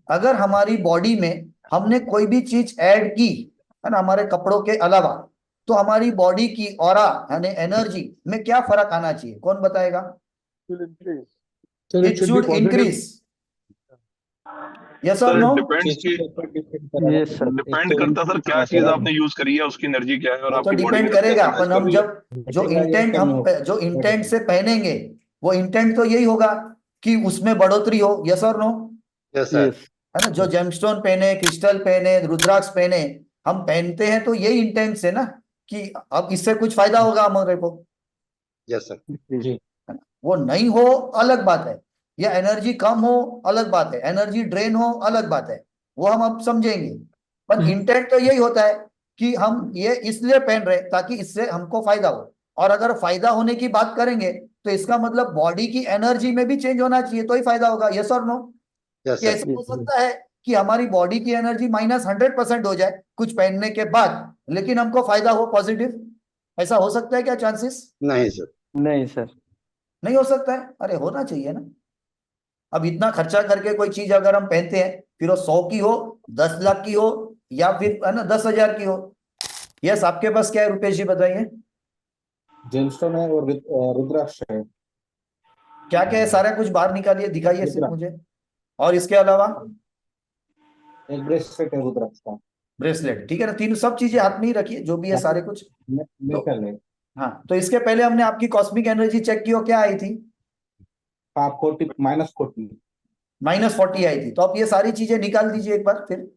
अगर हमारी बॉडी में हमने कोई भी चीज ऐड की, है ना, हमारे कपड़ों के अलावा, तो हमारी बॉडी की ऑरा यानी एनर्जी में क्या फर्क आना चाहिए, कौन बताएगा? will increase. Sir, it it should be should positive. Increase, yes और सर नो? डिपेंड्स चीज की के ऊपर डिपेंड करेगा। Yes sir. एक डिपेंड तो करता सर क्या चीज आपने यूज करी है, उसकी एनर्जी क्या है और वो तो आपकी बॉडी डिपेंड के साथ करेगा, कैसे मैच अपन कर हम रही है। जब जो इंटेंट से पहनेंगे, वो इंटेंट तो यही होगा कि उसमें बढ़ोतरी हो, यस और नो? Yes, sir. यस है ना, जो जेमस्टोन पहने, क्रिस्टल पहने, रुद्राक्ष पहने, हम पहनते हैं तो यही इंटेंट से ना, कि अब इससे कुछ फायदा होगा हमारे को, Yes, sir. जी। है ना? वो नहीं हो अलग बात है, या एनर्जी कम हो अलग बात है, एनर्जी ड्रेन हो अलग बात है, वो हम अब समझेंगे। पर इंटेंट तो यही होता है कि हम ये इसलिए पहन रहे ताकि इससे हमको फायदा हो, और अगर फायदा होने की बात करेंगे तो इसका मतलब बॉडी की एनर्जी में भी चेंज होना चाहिए तो ही फायदा होगा, यस और नो? Yes, कि sir. ऐसा हो सकता है कि हमारी बॉडी की एनर्जी -100% हो जाए कुछ पहनने के बाद, लेकिन हमको फायदा हो पॉजिटिव, ऐसा हो सकता है क्या चांसेस? नहीं sir. नहीं सर। नहीं हो सकता है? अरे होना चाहिए ना। अब इतना खर्चा करके कोई चीज अगर हम पहनते हैं, फिर वो 100 की हो, 10 लाख की हो, या फिर है ना 10,000 की हो। यस, आपके पास क्या है रुपेश जी, बताइए जेमस्टोन है और रुद्राक्ष है। क्या क्या है, सारा कुछ बाहर निकालिए, दिखाइए सिर्फ मुझे। और इसके अलावा एक ब्रेसलेट है रुद्राक्ष का। ब्रेसलेट, ठीक है ना, तीन सब चीजें हाथ में ही रखिए, जो भी है सारे कुछ। तो मेटल है। हाँ, तो इसके पहले हमने आपकी कॉस्मिक एनर्जी चेक की हो, क्या आई थी? हाँ 40 -40। -40 आई थी। तो आप ये सारी चीजें निकाल दीजिए एक बार फिर।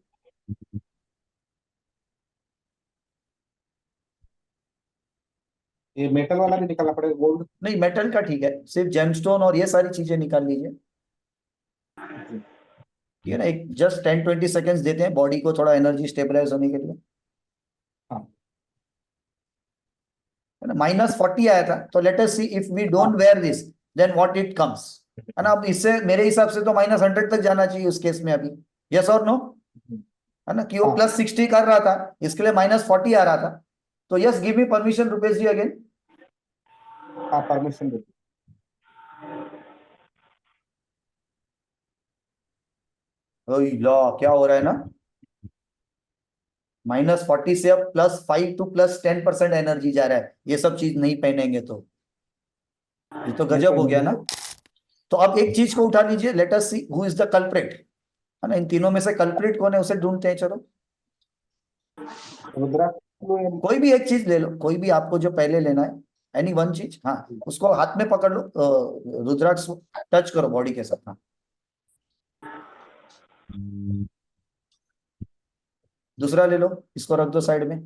ये मेटल वाला भी निकालना पड़ेगा, गोल्ड। नहीं, मेटल का ठीक है, सिर्फ जेमस्टोन और ये सारी चीजें निकाल लीजिए, ठीक है ना। एक जस्ट 10-20 सेकेंड्स देते हैं बॉडी को थोड़ा एनर्जी स्टेबलाइज होने के लिए, हाँ है ना। -40 आया था, तो let us see if we don't हाँ where this then what it comes, है ना। अब इससे मेरे हिसाब से तो -100 तक जाना चाहिए उस केस में अभी, यस और नो? है ना, कि वो हाँ +60 कर रहा था, इसके लिए -40 आ रहा था। तो yes, give me permission Rupesh ji again. हाँ परमिशन दे। लॉ क्या हो रहा है ना, -40 से अब +5 to +10% एनर्जी जा रहा है, ये सब चीज नहीं पहनेंगे तो ये तो नहीं गजब हो गया पहनेंगे ना। तो तो अब एक चीज को उठा लीजिए, late us see who is the culprit, है ना। इन तीनों में से कल्प्रिट कौन है, उसे ढूंढते हैं, चलो। रुद्राक्ष को कोई भी एक चीज ले लो, कोई भी आपको जो पहले लेना है, एनी वन चीज, हाँ, उसको हाथ में पकड़ लो, रुद्राक्ष टच करो बॉडी के साथ, हाँ। दूसरा ले लो, इसको रख दो साइड में।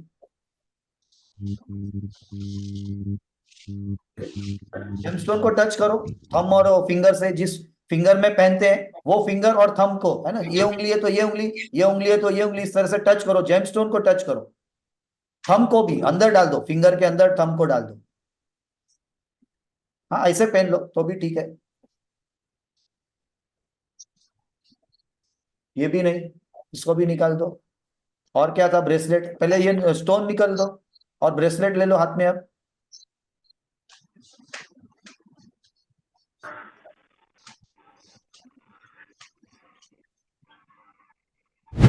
जेमस्टोन को टच करो थंब और फिंगर से, जिस फिंगर में पहनते हैं वो फिंगर और थंब को, है ना, ये उंगली है तो ये उंगली, ये उंगली है तो ये उंगली, इस तरह से टच करो, जेमस्टोन को टच करो। थंब को भी अंदर डाल दो, फिंगर के अंदर थंब को डाल दो। हाँ, ऐसे पहन लो तो भी ठीक है। ये भी नहीं, इसको भी निकाल दो। और क्या था, ब्रेसलेट, पहले ये स्टोन निकाल दो और ब्रेसलेट ले लो हाथ में अब।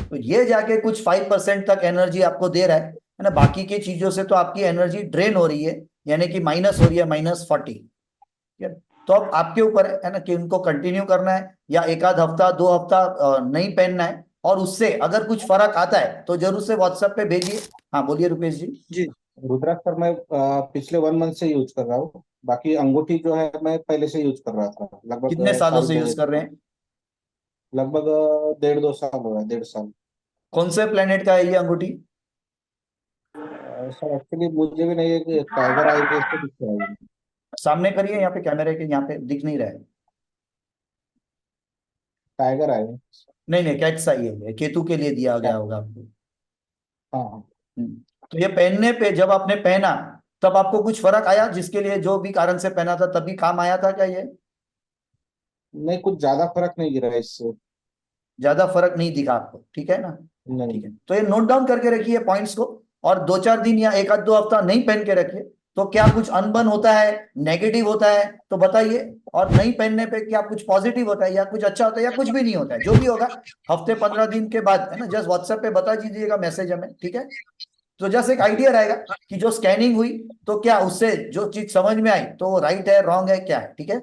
तो ये जाके कुछ 5% तक एनर्जी आपको दे रहा है ना। बाकी की चीजों से तो आपकी एनर्जी ड्रेन हो रही है, यानी कि माइनस हो रही है, -40। ठीक है, तो अब आपके ऊपर है ना कि उनको कंटिन्यू करना है या एक आध हफ्ता 2 हफ्ता नहीं पहनना है, और उससे अगर कुछ फर्क आता है तो जरूर से व्हाट्सएप पे भेजिए। हाँ बोलिए रुपेश जी। जी। रुद्राक्ष सर मैं पिछले 1 मंथ से यूज कर रहा हूँ। बाकी अंगूठी जो है मैं पहले से यूज कर रहा था, लगभग कितने सालों साल से यूज दो, कर रहे हैं? लगभग 1.5 2 साल हो गया, 1.5 साल। कौन से प्लेनेट का है ये अंगूठी? सर एक्चुअली मुझे भी नहीं, एक टाइगर आई से दिख रहा है। सामने करिए, यहाँ पे कैमरे के, यहाँ पे दिख नहीं रहा है। टाइगर आई। नहीं नहीं, कैट्स आई है, केतु के लिए दिया गया होगा आपको। हाँ हाँ। हम्म। तो ये पहनने पे, जब आपने पहना तब आपको कुछ फर्क आया, जिसके लिए जो भी कारण से पहना था तभी काम आया था क्या ये? नहीं कुछ ज्यादा फर्क नहीं गिरा इससे। ज्यादा फर्क नहीं दिखा आपको, ठीक है ना। नहीं। ठीक है, तो ये नोट डाउन करके रखिए पॉइंट्स को, और 2-4 दिन या एक आध 2 हफ्ता नहीं पहन के रखिए, तो क्या कुछ अनबन होता है, नेगेटिव होता है तो बताइए, और नहीं पहनने पे क्या कुछ पॉजिटिव होता है या कुछ अच्छा होता है या कुछ भी नहीं होता है, जो भी होगा हफ्ते 15 दिन के बाद, है ना, जस्ट व्हाट्सएप पे बता दीजिएगा मैसेज हमें, ठीक है। तो जस्ट एक आइडिया रहेगा कि जो स्कैनिंग हुई तो क्या उससे जो चीज समझ में आई तो राइट है, रॉन्ग है, क्या है, ठीक है।